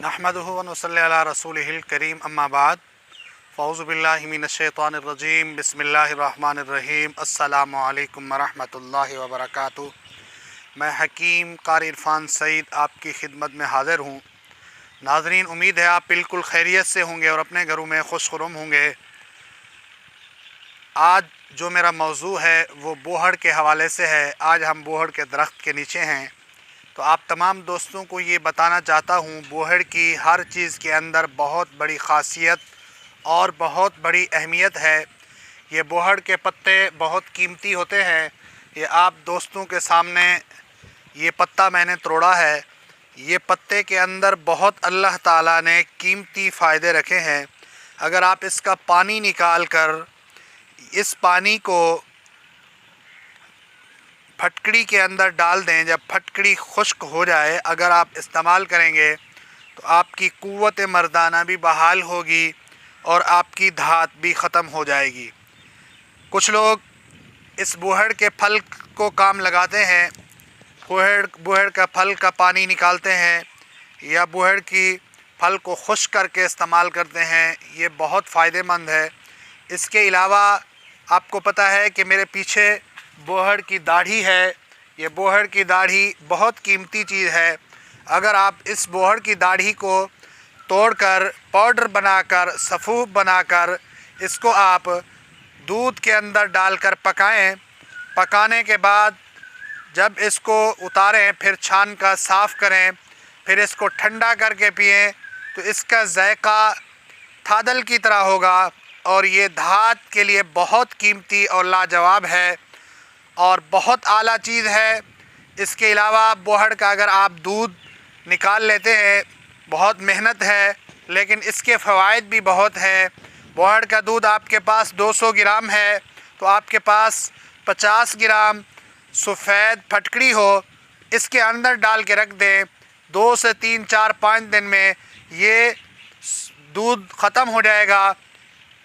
नहमदुहु व नसल्ली अला रसूलिहिल करीम अम्मा बाद फ़ौज़ु बिल्लाहि मिनश्शैतानिर्रजीम बिस्मिल्लाहिर्रहमानिर्रहीम अस्सलामु अलैकुम व रहमतुल्लाहि व बरकातुहू। मैं हकीम कारी इरफान सईद आपकी खिदमत में हाज़िर हूँ। नाज़रीन, उम्मीद है आप बिल्कुल खैरियत से होंगे और अपने घरों में खुशखुरम होंगे। आज जो मेरा मौजू है वो बोहड़ के हवाले से है। आज हम बोहड़ के दरख्त के नीचे हैं, तो आप तमाम दोस्तों को ये बताना चाहता हूँ, बोहड़ की हर चीज़ के अंदर बहुत बड़ी ख़ासियत और बहुत बड़ी अहमियत है। ये बोहड़ के पत्ते बहुत कीमती होते हैं। ये आप दोस्तों के सामने ये पत्ता मैंने तोड़ा है। ये पत्ते के अंदर बहुत अल्लाह ताला ने कीमती फ़ायदे रखे हैं। अगर आप इसका पानी निकाल कर इस पानी को फटकड़ी के अंदर डाल दें, जब फटकड़ी खुश्क हो जाए, अगर आप इस्तेमाल करेंगे तो आपकी क़ुव्वत मर्दाना भी बहाल होगी और आपकी धात भी ख़त्म हो जाएगी। कुछ लोग इस बोहड़ के फल को काम लगाते हैं, बोहड़ का फल का पानी निकालते हैं या बोहड़ की फल को खुश्क करके इस्तेमाल करते हैं। ये बहुत फ़ायदेमंद है। इसके अलावा आपको पता है कि मेरे पीछे बोहड़ की दाढ़ी है। ये बोहड़ की दाढ़ी बहुत कीमती चीज़ है। अगर आप इस बोहड़ की दाढ़ी को तोड़कर पाउडर बनाकर सफ़ूफ बनाकर इसको आप दूध के अंदर डालकर पकाएं। पकाने के बाद जब इसको उतारें, फिर छान का साफ़ करें, फिर इसको ठंडा करके पिएं, तो इसका जायका थादल की तरह होगा और ये धात के लिए बहुत कीमती और लाजवाब है और बहुत आला चीज़ है। इसके अलावा बोहड़ का अगर आप दूध निकाल लेते हैं, बहुत मेहनत है, लेकिन इसके फ़वाइद भी बहुत हैं। बोहड़ का दूध आपके पास 200 ग्राम है तो आपके पास 50 ग्राम सफ़ेद फटकड़ी हो, इसके अंदर डाल के रख दें। 2 से 3 4 5 दिन में ये दूध ख़त्म हो जाएगा।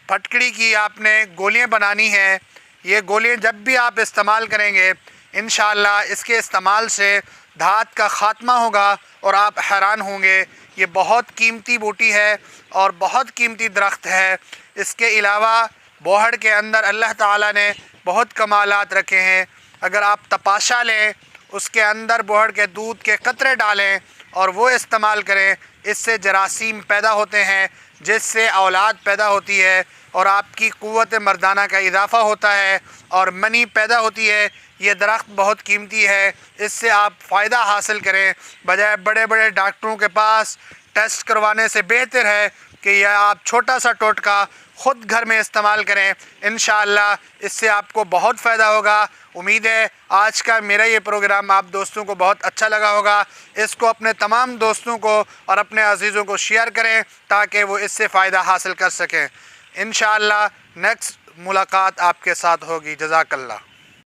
फटकड़ी की आपने गोलियां बनानी हैं। ये गोलियां जब भी आप इस्तेमाल करेंगे, इंशाअल्लाह इसके इस्तेमाल से धात का ख़ात्मा होगा और आप हैरान होंगे। ये बहुत कीमती बूटी है और बहुत कीमती दरख्त है। इसके अलावा बोहड़ के अंदर अल्लाह ताला ने बहुत कमालात रखे हैं। अगर आप तपाशा लें, उसके अंदर बोहड़ के दूध के कतरे डालें और वो इस्तेमाल करें, इससे जरासीम पैदा होते हैं, जिससे औलाद पैदा होती है और आपकी क़ुव्वत मर्दाना का इजाफ़ा होता है और मनी पैदा होती है। ये दरख्त बहुत कीमती है, इससे आप फ़ायदा हासिल करें। बजाय बड़े बड़े डॉक्टरों के पास टेस्ट करवाने से बेहतर है कि यह आप छोटा सा टोटका ख़ुद घर में इस्तेमाल करें। इंशाअल्लाह इससे आपको बहुत फ़ायदा होगा। उम्मीद है आज का मेरा ये प्रोग्राम आप दोस्तों को बहुत अच्छा लगा होगा। इसको अपने तमाम दोस्तों को और अपने अजीज़ों को शेयर करें ताकि वो इससे फ़ायदा हासिल कर सकें। इंशाअल्लाह नेक्स्ट मुलाकात आपके साथ होगी। जज़ाकल्लाह।